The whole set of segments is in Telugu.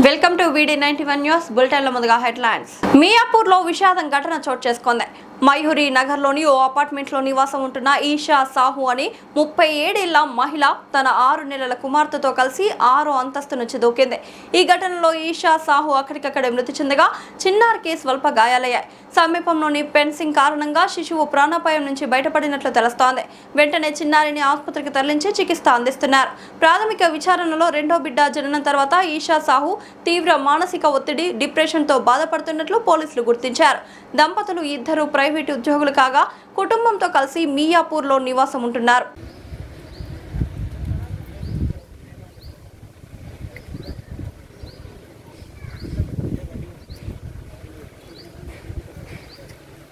Welcome to VD91 news bulletin లో ముందుగా హెడ్లైన్స్. మియాపూర్ లో విషాదం ఘటన చోటు చేసుకుంది. మయూరి నగర్ లోని ఓ అపార్ట్మెంట్ లో నివాసం ఉంటున్న ఈషా సాహు అని 37 ఏళ్ల మహిళ తన 6 నెలల కుమార్తెతో కలిసి 6వ అంతస్తు నుంచి దూకింది. ఈ ఘటనలో ఈషా సాహు అక్కడికక్కడే మృతి చెందగా చిన్నారికి స్వల్ప గాయాలయ్యాయి. సమీపంలోని ఫెన్సింగ్ కారణంగా శిశువు ప్రాణాపాయం నుంచి బయటపడినట్లు తెలుస్తోంది. వెంటనే చిన్నారిని ఆసుపత్రికి తరలించి చికిత్స అందిస్తున్నారు. ప్రాథమిక విచారణలో రెండో బిడ్డ జననం తర్వాత ఈషా సాహు తీవ్ర మానసిక ఒత్తిడి, డిప్రెషన్ తో బాధపడుతున్నట్లు పోలీసులు గుర్తించారు. దంపతులు ఇద్దరు ప్రైవేటు ఉద్యోగులు కాగా కుటుంబంతో కలిసి మియాపూర్ లో నివాసం ఉంటున్నారు.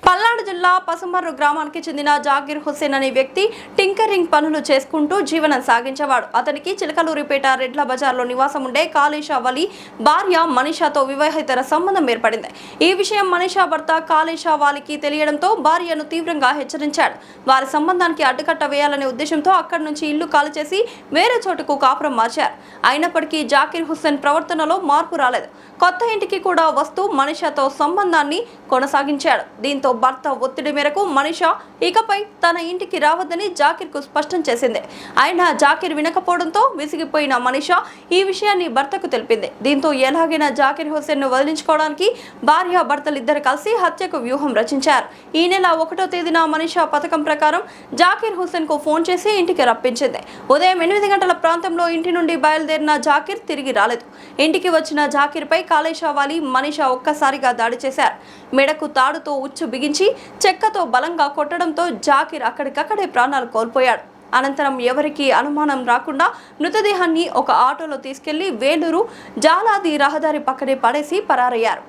పల్నాడు జిల్లా పసుమర్రు గ్రామానికి చెందిన జాకీర్ హుస్సేన్ అనే వ్యక్తి టింకరింగ్ పనులు చేసుకుంటూ జీవనం సాగించేవాడు. అతనికి చిలకలూరిపేట రెడ్ల బజార్లో నివాసం ఉండే కాళేశా వలి భార్య మనీషాతో వివాహేతర సంబంధం ఏర్పడింది. ఈ విషయం మనీషా భర్త కాళేశా వాలికి తెలియడంతో భార్యను తీవ్రంగా హెచ్చరించాడు. వారి సంబంధానికి అడ్డుకట్ట వేయాలనే ఉద్దేశంతో అక్కడి నుంచి ఇల్లు ఖాళీ చేసి వేరే చోటుకు కాపురం మార్చారు. అయినప్పటికీ జాకీర్ హుస్సేన్ ప్రవర్తనలో మార్పు రాలేదు. కొత్త ఇంటికి కూడా వస్తూ మనీషాతో సంబంధాన్ని కొనసాగించాడు. దీంతో భర్త ఒత్తిడి మేరకు మనీషా ఇకపై తన ఇంటికి రావద్దని జాకీర్ కు స్పష్టం చేసింది. అయినా జాకీర్ వినకపోవడంతో విసిగిపోయిన మనీషా ఈ విషయాన్ని భర్తకు తెలిపింది. దీంతో ఎలాగైనా జాకీర్ హుస్సేన్ ను వదిలించుకోవడానికి భార్య భర్తలిద్దరు కలిసి హత్యకు వ్యూహం రచించారు. ఈ నెల 1వ తేదీన మనీషా పథకం ప్రకారం జాకీర్ హుస్సేన్ కు ఫోన్ చేసి ఇంటికి రప్పించింది. ఉదయం 8 గంటల ప్రాంతంలో ఇంటి నుండి బయలుదేరిన జాకీర్ తిరిగి రాలేదు. ఇంటికి వచ్చిన జాకీర్ పై కాళేశా వాలి మనీషా ఒక్కసారిగా దాడి చేశారు. మెడకు తాడుతో ఉచ్చు బిగించి చెక్కతో బలంగా కొట్టడంతో జాకీర్ అక్కడికక్కడే ప్రాణాలు కోల్పోయాడు. అనంతరం ఎవరికీ అనుమానం రాకుండా మృతదేహాన్ని ఒక ఆటోలో తీసుకెళ్లి వేలూరు జాలాది రహదారి పక్కనే పడేసి పరారయ్యారు.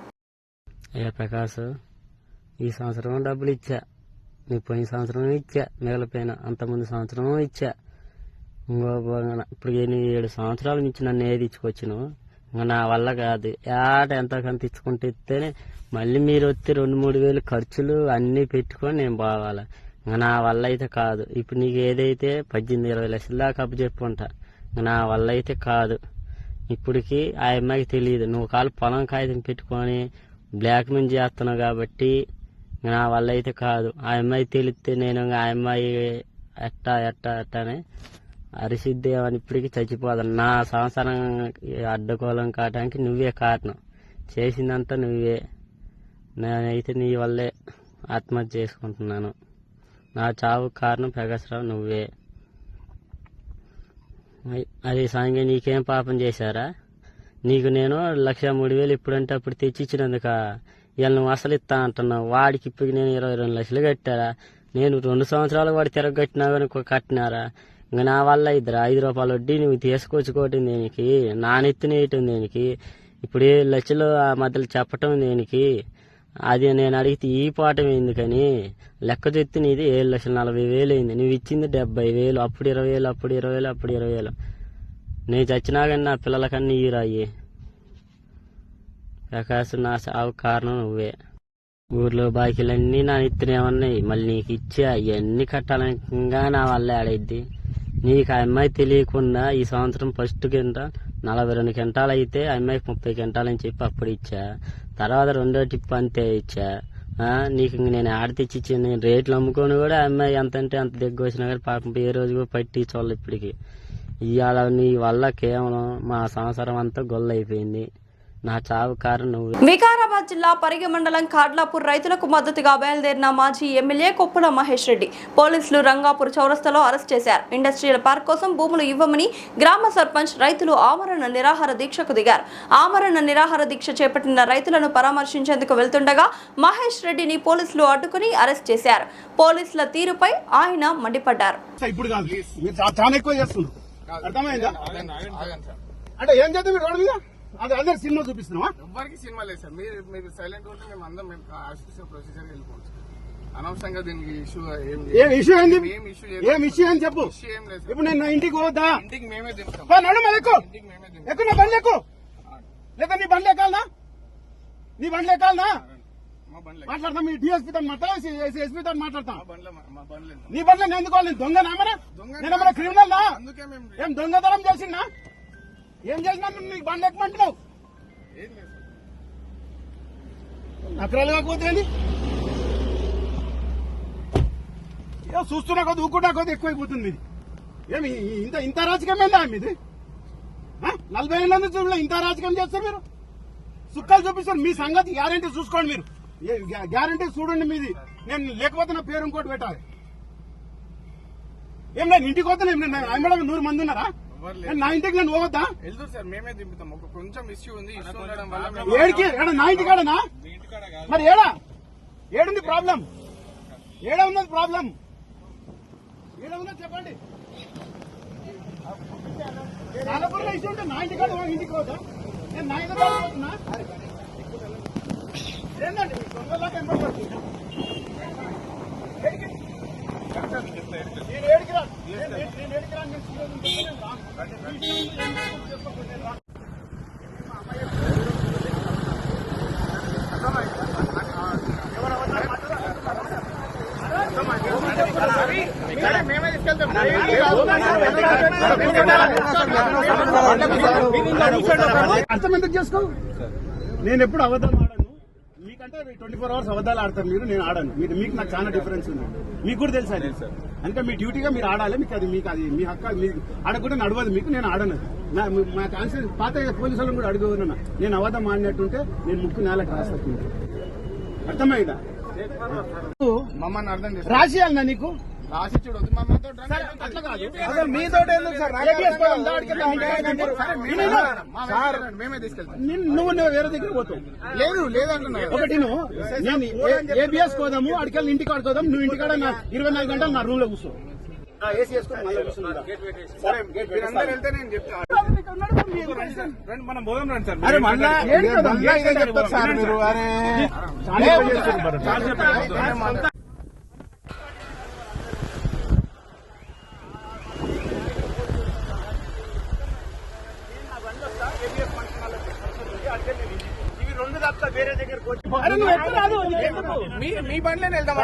ప్రకాష్, ఈ సంవత్సరం డబ్బులు ఇచ్చా, నీకు పోయిన సంవత్సరం ఇచ్చా, మిగిలిపోయిన అంతకుముందు సంవత్సరం ఇచ్చా. ఇప్పుడు 7 సంవత్సరాల నుంచి నన్ను ఏది ఇచ్చుకొచ్చిను, ఇంకా నా వల్ల కాదు. ఎంతకంత ఇచ్చుకుంటే ఇస్తేనే మళ్ళీ మీరు వస్తే 2-3 వేలు ఖర్చులు అన్నీ పెట్టుకొని నేను పోవాలి. ఇంకా నా వల్ల అయితే కాదు. ఇప్పుడు నీకు ఏదైతే 18-20 లక్షల దాకా అప్పు చెప్పుకుంటా, నా వల్ల అయితే కాదు. ఇప్పటికి ఆ అమ్మాయికి తెలియదు. నువ్వు కాలు పొలం కాగితం పెట్టుకొని బ్లాక్ మెయిల్ చేస్తున్నావు కాబట్టి నా వల్ల అయితే కాదు. ఆ అమ్మాయి తెలిస్తే నేను ఆ అమ్మాయి ఎట్టని అరిసిద్దేమని ఇప్పటికి చచ్చిపోదాను. నా సంవత్సరం అడ్డకోలం కావడానికి నువ్వే కారణం, చేసిందంతా నువ్వే. నేనైతే నీ వల్లే ఆత్మహత్య చేసుకుంటున్నాను. నా చావు కారణం ప్రకాశ్రావు నువ్వే. అది సాంగే నీకేం పాపం చేశారా? నీకు నేను 1,03,000 ఇప్పుడంటే అప్పుడు తెచ్చిచ్చినందుక ఇవాళ నువ్వు అసలు ఇస్తా అంటున్నావు. వాడికి ఇప్పుడు నేను 22 లక్షలు కట్టారా? నేను 2 సంవత్సరాలు వాడు తిరగట్టినా కానీ కట్టినారా? ఇంకా నా వల్ల 5 రూపాయలు వడ్డీ నువ్వు తీసుకొచ్చుకోవటం దేనికి? నా నెత్తినేయటం దేనికి? ఇప్పుడు 7 లక్షలు ఆ మధ్యలో చెప్పటం దేనికి? అది నేను అడిగితే ఈ పాఠం ఎందుకని లెక్క చెప్తే నీది 7,40,000 అయింది. నువ్వు ఇచ్చింది 70,000. అప్పుడు 20,000, అప్పుడు 20,000, అప్పుడు 20,000. నేను చచ్చినా కానీ నా పిల్లలకన్నా ఈ రాయి. ప్రకాశ్, నా సాగు కారణం నువ్వే. ఊర్లో బాకీలన్నీ నా నెత్తినేమన్నాయి. మళ్ళీ నీకు ఇచ్చా ఇవన్నీ కట్టాలంగా నా వల్ల ఆడైద్ది. నీకు ఆ అమ్మాయి తెలియకుండా ఈ సంవత్సరం ఫస్ట్ కింద 42 క్వింటాలు అయితే ఆ అమ్మాయికి 30 క్వింటాలని చెప్పి అప్పుడు ఇచ్చా. తర్వాత రెండో టిప్ అంతే ఇచ్చా. నీకు నేను ఆడ తెచ్చిచ్చాను. నేను రేట్లు అమ్ముకొని కూడా ఆ అమ్మాయి ఎంత అంటే అంత దగ్గర వచ్చినా కానీ పాపం ఏ రోజు కూడా పట్టి చూడాలి. ఇప్పటికి ఇవాళ నీ వల్ల కేవలం మా సంవత్సరం అంతా గొల్ల అయిపోయింది. నా చావు కారణం నువ్వు. వికారాబాద్ జిల్లా పరిగి మండలం కాడ్లాపూర్ రైతులకు మద్దతుగా బయలుదేరిన మాజీ ఎమ్మెల్యే కొప్పుల మహేష్ రెడ్డి పోలీసులు రంగాపూర్ చౌరస్తాలో అరెస్ట్ చేశారు. ఇండస్ట్రియల్ పార్క్ కోసం భూములు ఇవ్వమని గ్రామ సర్పంచ్ రైతులు ఆమరణ నిరాహార దీక్షకు దిగారు. ఆమరణ నిరాహార దీక్ష చేపట్టిన రైతులను పరామర్శించేందుకు వెళ్తుండగా మహేష్ రెడ్డిని పోలీసులు అడ్డుకుని అరెస్ట్ చేశారు. పోలీసుల తీరుపై ఆయన మండిపడ్డారు. అందరు సినిమా చూపిస్తున్నావా? ఎవ్వరికి సినిమా లేదు సార్. మీరు సైలెంట్ ఉంటే మేము అందరం ప్రొసీజర్ వెళ్ళిపోవచ్చు. అనవసరంగా దీనికి ఇష్యూ ఏం ఇష్యూ అని చెప్పు. ఏం లేదు. ఇప్పుడు నేను ఇంటికి పోవద్దా? ఇంటికి మేమే దింపుతాం. ఇంటికి మేమే దింపుతాం. నా బండి ఎక్కు. లేదా నీ బండ్లు ఎక్కాలనా? నీ బండ్లు ఎక్కాలనా? మాట్లాడతాం. మీ డిఎస్పీతో మాట్లాడతాం, ఎస్పీతో మాట్లాడతాం. నీ బండ్లు నేను ఎందుకోవాలి? నేను దొంగ నామరా? నేను క్రిమినల్ నా? ఏం దొంగతనం చేసిందా? ఏం చేసినా నీకు బండ్లు ఎక్కమంటున్నావు? ఏం లేదు సార్. నకరాలు కాకపోతే ఏంది? ఏదో చూస్తున్నా కొద్ది ఊరుకుంటా కొద్ది ఎక్కువైపోతుంది ఇది. ఏమి ఇంత రాజకీయమేనా మీది? 40 ఏళ్ళ నుంచి ఇంత రాజకీయం చేస్తారు మీరు. సుక్కలు చూపిస్తారు. మీ సంగతి గ్యారంటీ చూసుకోండి మీరు. గ్యారంటీ చూడండి మీది. నేను లేకపోతే నా పేరు ఇంకోటి పెట్టాలి. ఏం లేదు ఇంటికి పోతే మేడం 100 మంది ఉన్నారా? నా ఇంటికి నేను పోవద్దా? వెళ్తారు సార్, మేమే దింపుతాం. ఒక కొంచెం ఇష్యూ ఉంది. ఇష్యూ ఉండడం వల్ల ఏడికి నా ఇంటికాడనా? మరి ఏడుంది ప్రాబ్లం? ఏడ ఉన్నది ప్రాబ్లం? ఏడ ఉన్నది చెప్పండి. నాలుగురులో ఇష్యూ ఉంటే నా ఇంటికాడ ఇంటికి పోతా. నేను నా ఇంటికాడ పోతున్నా. ఏంటండి మీ సొంతలాగా ఎంపడి పడుతుందా? నేను ఏడికి రాను. నేను ఏడికి రాను. నేను సీరియస్ ఉంటే నేను రాను. మేమే తీసుకెళ్తాం. అర్థం ఎందుకు చేసుకో? నేను ఎప్పుడు అబద్ధం ఆడను. మీకంటే 24 hours అబద్ధాలు ఆడతారు మీరు, నేను ఆడను. మీకు నాకు చాలా డిఫరెన్స్ ఉంది. మీకు కూడా తెలుసా? అంటే మీ డ్యూటీగా మీరు ఆడాలి. మీకు అది మీ హక్కు. మీకు ఆడకుండా నడవదు. మీకు నేను ఆడను. మా కాన్స్టిట్యూషన్ పాత పోలీసు వాళ్ళని కూడా అడుగుతున్నా. నేను అబద్ధం ఆడినట్టుంటే నేను ముక్కు నేలకు రాస్తాను. అర్థమైందా? మమ్మల్ని అర్థం చేస్తారు. రాసియాలన్నా నీకు? రాసి చూడొద్దు. మమ్మల్ని అట్లా కాదు. మీతో ఎందుకు సార్? మేమే తీసుకెళ్తాం. నువ్వు వేరే దగ్గర పోతావు. లేదంటున్నా. ఒకటి నేను ఏబిఎస్ కోదాము, అడికెళ్ళి ఇంటికి ఆడుకోదాం. నువ్వు ఇంటికాడ 24 గంటలు నా రూమ్ లో కూర్చో. ఏసీ వేసుకుని మళ్ళీ కూర్చున్నా. సరే మీరందరూ వెళ్తే నేను చెప్తాను. మనం పోదాం రండి సార్. అరే మళ్ళా ఇదే చెప్తారు సార్ మీరు. అరే ఇవి 2 తప్ప వేరే దగ్గరకు వచ్చి మీ బండిలోనే వెళ్దాం.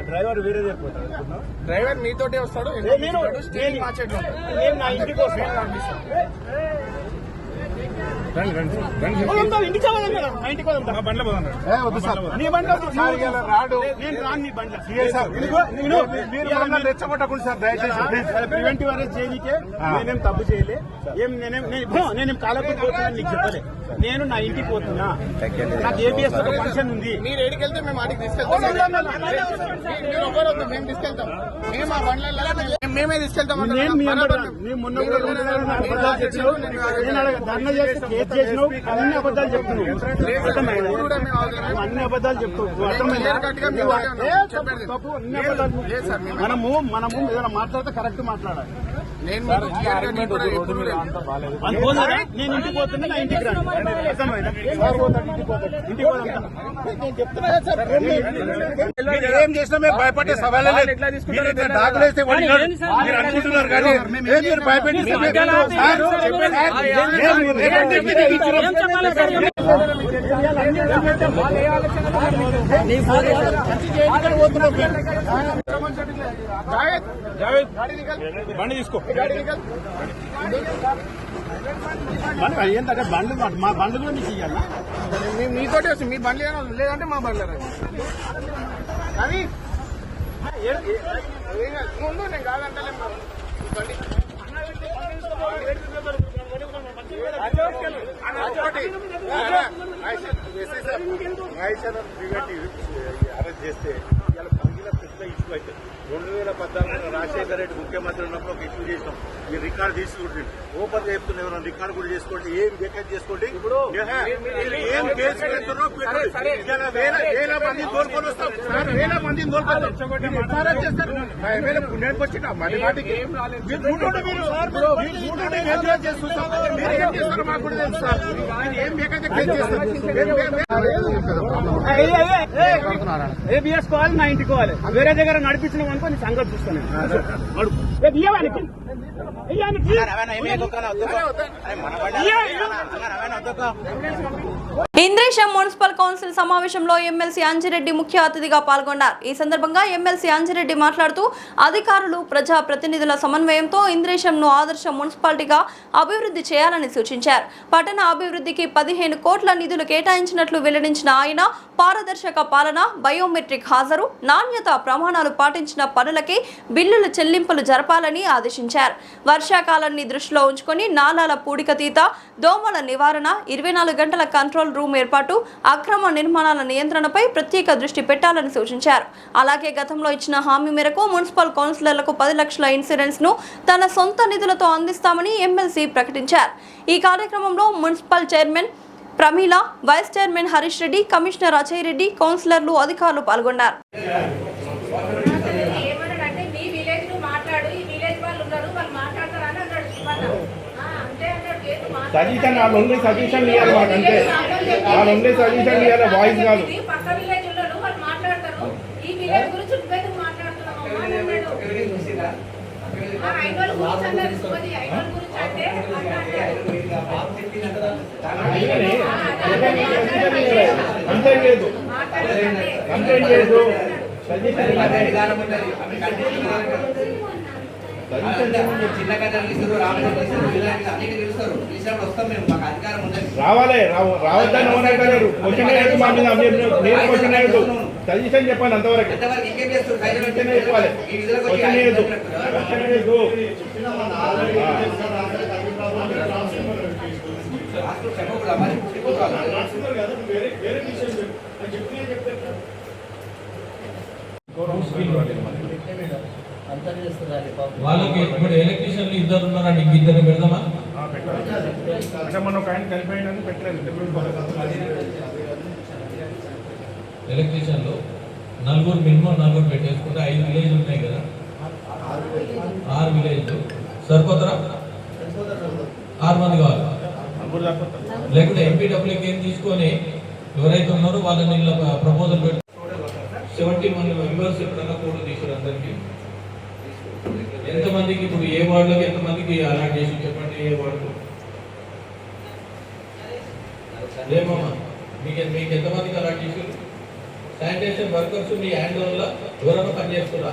డ్రైవర్ వేరే దగ్గర డ్రైవర్ మీతోటే వస్తాడు. నేను నా ఇంటికి వస్తాను. ఇంటికి రాడు. నేను రాను నీ బండ్లో. రెచ్చగొట్టకుండా సార్ దయచేసి ప్రివెంటివ్ అరెస్ట్ చేయనికే నేనేం తప్పు చేయలే. నేనేం కాలపూర్ పోతున్నాను నీకు చెప్పలే. నేను నా ఇంటికి పోతున్నా. నాకు ఏబిఎస్ ఒక ఫంక్షన్ ఉంది. మీరు ఏడికెళ్తే మేము ఆడికి తీసుకెళ్తాం. మేము తీసుకెళ్తాం. మేము ఆ బండ్లలో మేమే తీసుకెళ్తాం. నేను మీ మొన్న కూడా అబద్ధాలు చెప్పినావు. నేను ధర్నా చేస్తే కేసు చేసినావు. అన్ని అబద్ధాలు చెప్తున్నావు. అన్ని అబద్ధాలు చెప్తావు. మనము ఏదైనా మాట్లాడితే కరెక్ట్ మాట్లాడాలి. నేను ఇంటికి పోతున్నా. నా ఇంటికి రాను. అర్థమైందా? ఇంటికి పోతాను. నేను చెప్తున్నా సార్. ఏం చేసినా మేము భయపడే సవాల్ డాకులు వేస్తే మీరు అనుకుంటున్నారు కానీ మీరు భయపెట్టి బండి తీసుకో. ఏంటంటే బండ్లు మా బండ్లు కూడా మీకు ఇవ్వాలా? మీతోటి వచ్చి మీ బండ్లు లేదంటే మా బండ్లు కానీ ముందు నేను కాదంటే బండి అరెస్ట్ చేస్తే ఇలా పదిల పెద్ద ఇష్యూ అయితే 2014 రాజశేఖర రెడ్డి ముఖ్యమంత్రి ఉన్నప్పుడు ఒక ఇష్యూ చేసినాం. మీరు రికార్డు తీసుకుంటే ఓపెన్ చెప్తున్నా. ఎవరైనా రికార్డు కూడా చేసుకోండి. ఏం వేకెట్ చేసుకోండి. ఏం కేసు పెడుతున్నా వేల మంది తోలుకొని వస్తాం. వేల మందిని తోలుకొస్తారు. పుణ్యానికి వచ్చిన మళ్ళీ వాటికి చేస్తారు. మాకు కూడా తెలుసు సార్. ఏం వేకైతే కేసు చేస్తారు. ఏబిఎస్ కోవాలి. నా ఇంటికి పోవాలి. వేరే దగ్గర నడిపించిన అనుకో నీ సంగతి చూస్తాను. ఇంద్ర ఇంద్రేశం మున్సిపల్ కౌన్సిల్ సమావేశంలో ఎమ్మెల్సీ అంజిరెడ్డి ముఖ్య అతిథిగా పాల్గొన్నారు. ఈ సందర్భంగా ఎమ్మెల్సీ అంజిరెడ్డి మాట్లాడుతూ అధికారులు ప్రజా ప్రతినిధుల సమన్వయంతో ఇంద్రేశంను ఆదర్శ మున్సిపాలిటీగా అభివృద్ధి చేయాలని సూచించారు. పట్టణ అభివృద్ధికి 15 కోట్ల నిధులు కేటాయించినట్లు వెల్లడించిన ఆయన పారదర్శక పాలన, బయోమెట్రిక్ హాజరు, నాణ్యత ప్రమాణాలు పాటించిన పనులకి బిల్లుల చెల్లింపులు జరపాలని ఆదేశించారు. వర్షాకాలాన్ని దృష్టిలో ఉంచుకొని నాలాల పూడికతీత, దోమల నివారణ, 24 గంటల కంట్రోల్ రూమ్ ఏర్పాటు, అక్రమ నిర్మాణాల నియంత్రణపై ప్రత్యేక దృష్టి పెట్టాలని సూచించారు. అలాగే గతంలో ఇచ్చిన హామీ మేరకు మున్సిపల్ కౌన్సిలర్లకు 10 లక్షల ఇన్సూరెన్స్ ను తన సొంత నిధులతో అందిస్తామని ఎమ్మెల్సీ ప్రకటించారు. ఈ కార్యక్రమంలో municipal chairman Pramila, vice chairman Harish Reddy, commissioner Ajay Reddy, కౌన్సిలర్లు, అధికారులు పాల్గొన్నారు. సజెషన్ వాళ్ళు ఓన్లీ సజెషన్ ఇవ్వాలి మాకు, అంతే. వాళ్ళు ఓన్లీ సజెషన్ ఇవ్వాలి, వాయిస్ కాదు. కంప్లైంట్ లేదు, కంప్లైంట్ లేదు, సజెషన్ రావాలి. రావద్దని ఓనర్ క్వశ్చన్ లేదు మా మీద, నేను క్వశ్చన్ లేదు, సజెషన్ చెప్పండి అంతవరకు. చెప్పాలి, క్వశ్చన్ లేదు, క్వశ్చన్ లేదు. వాళ్ళకి ఇప్పుడు ఎలక్ట్రీషియన్లు 2 ఉన్నారండి, ఇంక 2 పెడదామా? అంటే మనం ఒక ఆయన కలిపోయినది పెట్టలేదు. ఎలక్ట్రీషియన్లు 4 మినిమం 4 పెట్టేసుకుంటే 5 విలేజ్ ఉన్నాయి కదా, 6 విలేజ్లు సరిపోతారా? 6 మంది కావాలి. లేకుంటే ఎంపీడబ్ల్యూకి ఏం తీసుకొని ఎవరైతే ఉన్నారో వాళ్ళని ఇలా ప్రపోజల్ పెట్టి 71 మెంబర్స్ ఎప్పుడన్నా కూడా తీసుకురు. అందరికి ఎంతమందికి ఇప్పుడు ఏ వార్డులోకి ఎంతమందికి అలాట్ చేసి చెప్పండి. ఏ వార్డు ఏమమ్మా మీకు ఎంతమందికి అలాట్ చేసారు? శానిటేషన్ వర్కర్స్ మీ హ్యాండ్ ఓవర్లో ఎవరైనా పనిచేస్తున్నా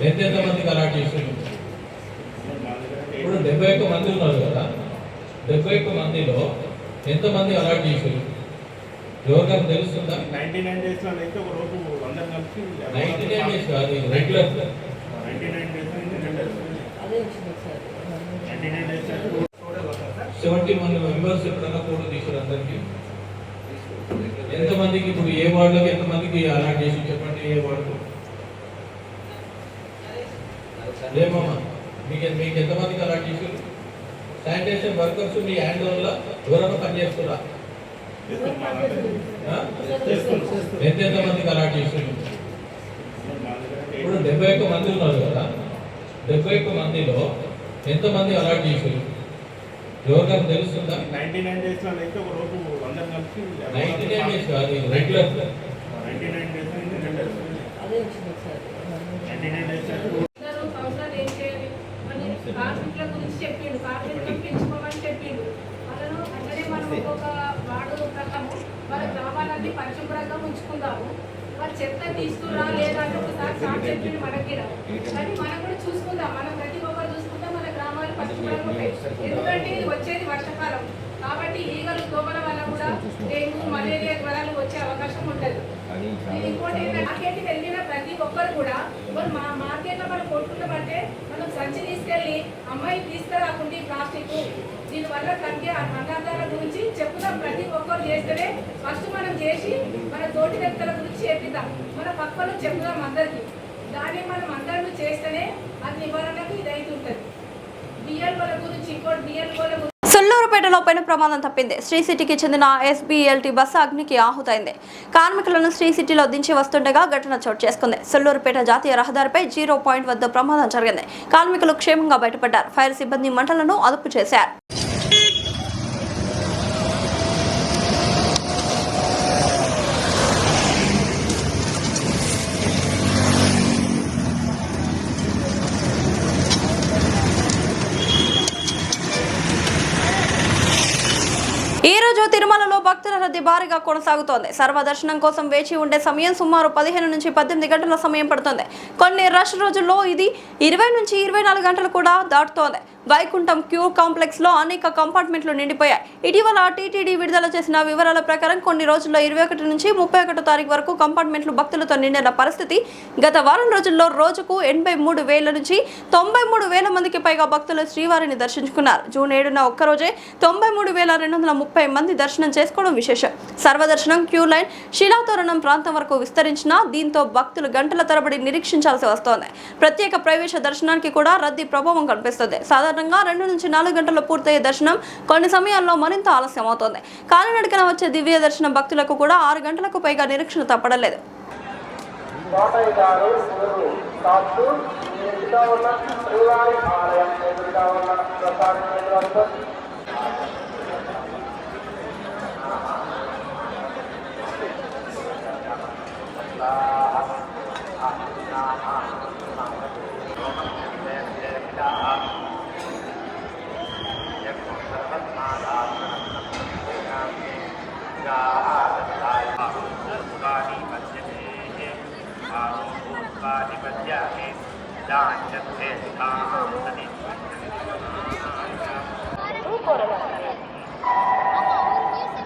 ఎంతమందికి అలాట్ చేసారు? ఇప్పుడు 71 మంది ఉన్నారు కదా, 71 మందిలో ఎంతమంది అలాట్ చేసారు? ఎవరికైనా తెలుస్తుందా? 99 days లో అయితే ఒక రోజు అందరం కలిసి 99 days కాదు, రెగ్యులర్ 99 days 71 మెంబర్స్ ఎప్పుడన్నా కూడా తీసుకురు. అందరికి ఎంతమందికి ఇప్పుడు ఏ వార్డులోకి ఎంతమందికి అలాట్ చేసి చెప్పండి. ఏ వార్డు ఏమమ్మా మీకు ఎంతమందికి అలాట్ చేసారు? శానిటేషన్ వర్కర్స్ మీ హ్యాండ్ ఓవర్లో ఎవరైనా పనిచేస్తున్నా ఎంతమందికి అలాట్ చేసారు? ఇప్పుడు 71 మంది ఉన్నారు కదా, 71 మందిలో ఎంతమంది అలాట్ చేసారు? ఎవరికైనా తెలుస్తుందా? 99 days లో అయితే ఒక రోజు అందరం కలిసి 99 days కాదు, రెగ్యులర్ 99 days కార్మికుల గురించి చెప్పిండు, కార్మికులను పెంచుకోమని చెప్పిండు. వాళ్ళను అంటే మనం ఒక్కొక్క వార్డు ప్రకారం వాళ్ళ గ్రామాలన్నీ పరిశుభ్రంగా ఉంచుకుందాము. వాళ్ళు చెత్త తీసుకురా లేదా అని ఒకసారి సార్ చెప్పిండు మనకి. కానీ మనం కూడా చూసుకుందాం, మనం ప్రతి ఒక్కరు చూసుకుందాం, మన గ్రామాలు పరిశుభ్రంగా ఉంటాయి. ఎందుకంటే ఇది వచ్చేది వర్షాకాలం కాబట్టి ఈగలు దోమల వల్ల కూడా డెంగ్యూ, మలేరియా జ్వరాలు వచ్చే అవకాశం ఉంటుంది. ఇంకోటి ఏంటంటే మార్కెట్కి వెళ్ళిన ప్రతి ఒక్కరు కూడా మా మార్కెట్లో మనం కొట్టుకుంటామంటే మనం సంచి తీసుకెళ్ళి అమ్మాయి తీసుకురాకుండా ప్లాస్టిక్ దీనివల్ల తగ్గే అనాథాల గురించి చెప్పుదాం. ప్రతి ఒక్కరు చేస్తేనే ఫస్ట్ మనం చేసి మన తోటి వ్యక్తుల గురించి చెప్పిద్దాం, మన పక్కన చెప్పుదాం అందరికీ. దాన్ని మనం అందరూ చేస్తేనే అది నివారణకు ఇది అవుతుంటుంది. బిఎల్ఓల గురించి ఇంకోటి బిఎల్ఓల గురించి సుల్లూరుపేటలో పెను ప్రమాదం తప్పింది. శ్రీ సిటీకి చెందిన SBLT బస్సు అగ్నికి ఆహుతైంది. కార్మికులను శ్రీ సిటీలో దించి వస్తుండగా ఘటన చోటు చేసుకుంది. సుల్లూరుపేట జాతీయ రహదారిపై 0 పాయింట్ వద్ద ప్రమాదం జరిగింది. కార్మికులు క్షేమంగా బయటపడ్డారు. ఫైర్ సిబ్బంది మంటలను అదుపు చేశారు. తిరుమలలో భక్తుల రద్దీ భారీగా కొనసాగుతోంది. సర్వదర్శనం కోసం వేచి ఉండే సమయం సుమారు 15 నుంచి 18 గంటల సమయం పడుతుంది. కొన్ని రష్ రోజుల్లో ఇది 20 నుంచి 24 గంటలు కూడా దాటుతోంది. వైకుంఠం క్యూ కాంప్లెక్స్ లో అనేక కంపార్ట్మెంట్లు నిండిపోయాయి. ఇటీవల టీటీడీ విడుదల చేసిన వివరాల ప్రకారం కొన్ని రోజుల్లో 21 నుంచి 31 తారీఖు వరకు కంపార్ట్మెంట్లు భక్తులతో నిండిన పరిస్థితి. గత వారం రోజుల్లో రోజుకు 83,000 నుంచి 93,000 మందికి పైగా భక్తులు శ్రీవారిని దర్శించుకున్నారు. జూన్ 7న ఒక్కరోజే 93,230 మంది దర్శనం చేసుకోవడం విశేషం. సర్వదర్శనం క్యూ లైన్ శిలాతోరణం ప్రాంతం వరకు విస్తరించిన దీంతో భక్తులు గంటల తరబడి నిరీక్షించాల్సి వస్తోంది. ప్రత్యేక ప్రవేశ దర్శనానికి కూడా రద్దీ ప్రభావం కనిపిస్తుంది. సాధారణంగా 2 నుంచి 4 గంటల్లో పూర్తయ్యే దర్శనం కొన్ని సమయాల్లో మరింత ఆలస్యం అవుతోంది. కాలినడకన వచ్చే దివ్య దర్శనం భక్తులకు కూడా 6 గంటలకు పైగా నిరీక్షణ తప్పడలేదు.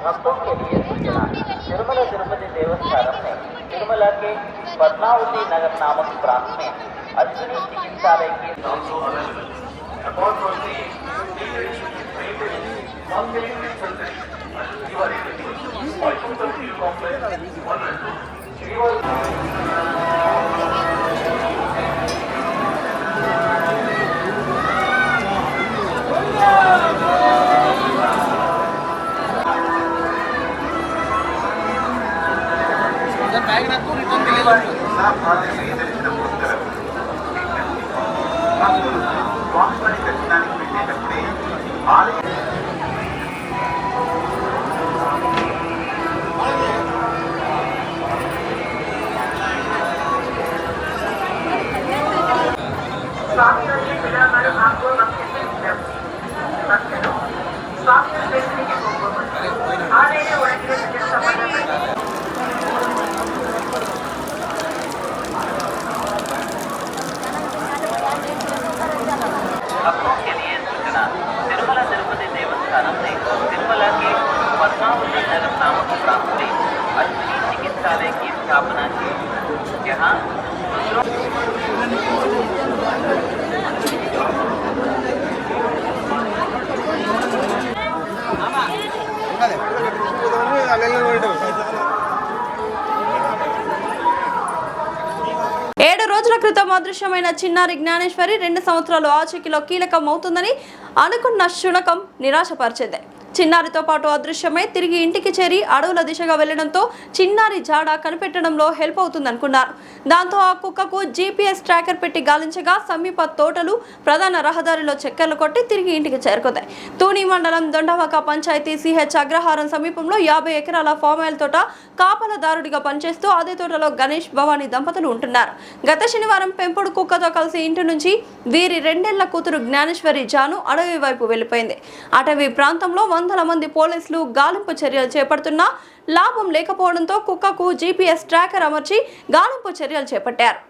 भक्तों के लिए सूचना। तिरुमला तिरुपति देवस्थानम ने तिरुमला के पद्मावती नगर नामक प्रांत में अश्विनी चिकित्सालय की भक्तों के लिए सूचना। तिरुमला तिरुपति देवस्थानम ने तिरुमला के पद्मावती नगर नामक प्रांत में अश्विनी चिकित्सालय की स्थापना की, जहां రోజుల క్రితం అదృశ్యమైన చిన్నారి జ్ఞానేశ్వరి 2 సంవత్సరాలు ఆచూకీలో కీలకం అవుతుందని అనుకున్న శునకం నిరాశపరిచింది. చిన్నారితో పాటు అదృశ్యమై తిరిగి ఇంటికి చేరి అడవుల దిశగా వెళ్లడంతో చిన్నారి జాడ కనిపెట్టడంలో హెల్ప్ అవుతుందనుకున్నారు. దాంతో ఆ కుక్కకు GPS ట్రాకర్ పెట్టి గాలించగా సమీప తోటలు ప్రధాన రహదారిలో చక్కర్లు కొట్టి తిరిగి ఇంటికి చేరుకుంది. తూని మండలం దొండవక పంచాయతీ CH అగ్రహారం సమీపంలో 50 ఎకరాల ఫామ్ ఆయిల్ తోట కాపలదారుడిగా పనిచేస్తూ అదే తోటలో గణేష్ భవానీ దంపతులు ఉంటున్నారు. గత శనివారం పెంపుడు కుక్కతో కలిసి ఇంటి నుంచి వీరి 2 ఏళ్ల కూతురు జ్ఞానేశ్వరి జాను అడవి వైపు వెళ్లిపోయింది. అటవీ ప్రాంతంలో 100 మంది పోలీసులు గాలింపు చర్యలు చేపడుతున్నా లాభం లేకపోవడంతో కుక్కకు GPS ట్రాకర్ అమర్చి గాలింపు చర్యలు చేపట్టారు.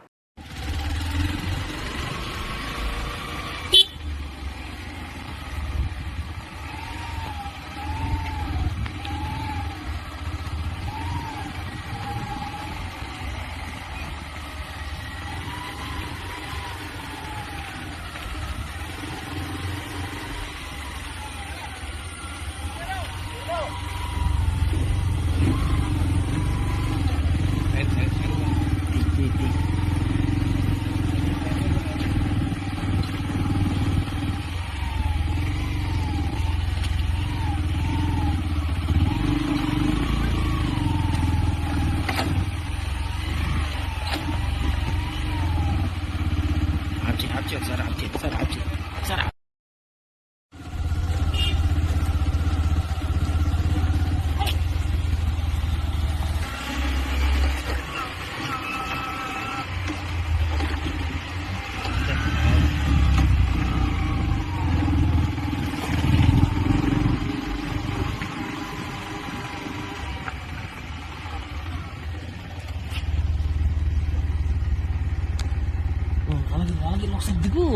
దిగు.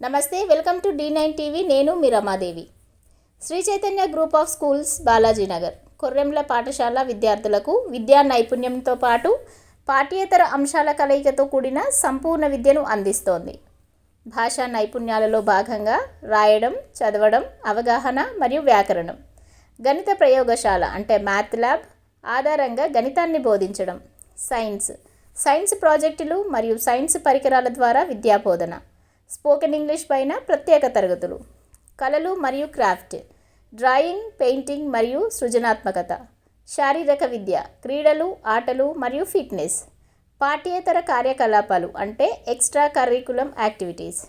నమస్తే, వెల్కమ్ టు D9 టీవీ. నేను మీ Ramadevi. Shri Chaitanya group of schools, Balajinagar, కొర్రెంల పాఠశాల విద్యార్థులకు విద్యా నైపుణ్యంతో పాటు పాఠ్యేతర అంశాల కలయికతో కూడిన సంపూర్ణ విద్యను అందిస్తోంది. భాషా నైపుణ్యాలలో భాగంగా రాయడం, చదవడం, అవగాహన మరియు వ్యాకరణం, గణిత ప్రయోగశాల అంటే మ్యాథ్ ల్యాబ్ ఆధారంగా గణితాన్ని బోధించడం, సైన్స్ ప్రాజెక్టులు మరియు సైన్స్ పరికరాల ద్వారా విద్యాబోధన, స్పోకెన్ ఇంగ్లీష్ పైన ప్రత్యేక తరగతులు, కళలు మరియు క్రాఫ్ట్, డ్రాయింగ్, పెయింటింగ్ మరియు సృజనాత్మకత, శారీరక విద్య, క్రీడలు, ఆటలు మరియు ఫిట్నెస్, పాఠ్యేతర కార్యకలాపాలు అంటే extra curriculum activities,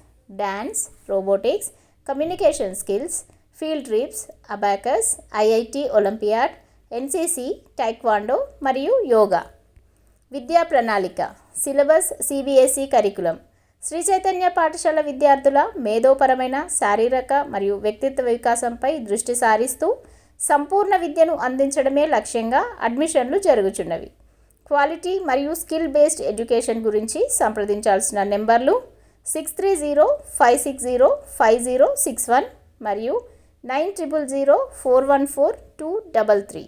dance, robotics, communication skills, field trips, abacus, IIT olympiad, NCC, taekwondo మరియు యోగా. విద్యా ప్రణాళిక, syllabus CBSE curriculum. Sri Chaitanya పాఠశాల విద్యార్థుల మేధోపరమైన, శారీరక మరియు వ్యక్తిత్వ వికాసంపై దృష్టి సారిస్తూ సంపూర్ణ విద్యను అందించడమే లక్ష్యంగా అడ్మిషన్లు జరుగుచున్నవి. క్వాలిటీ మరియు స్కిల్ బేస్డ్ ఎడ్యుకేషన్ గురించి సంప్రదించాల్సిన నెంబర్లు 6305605061 మరియు 9000414233.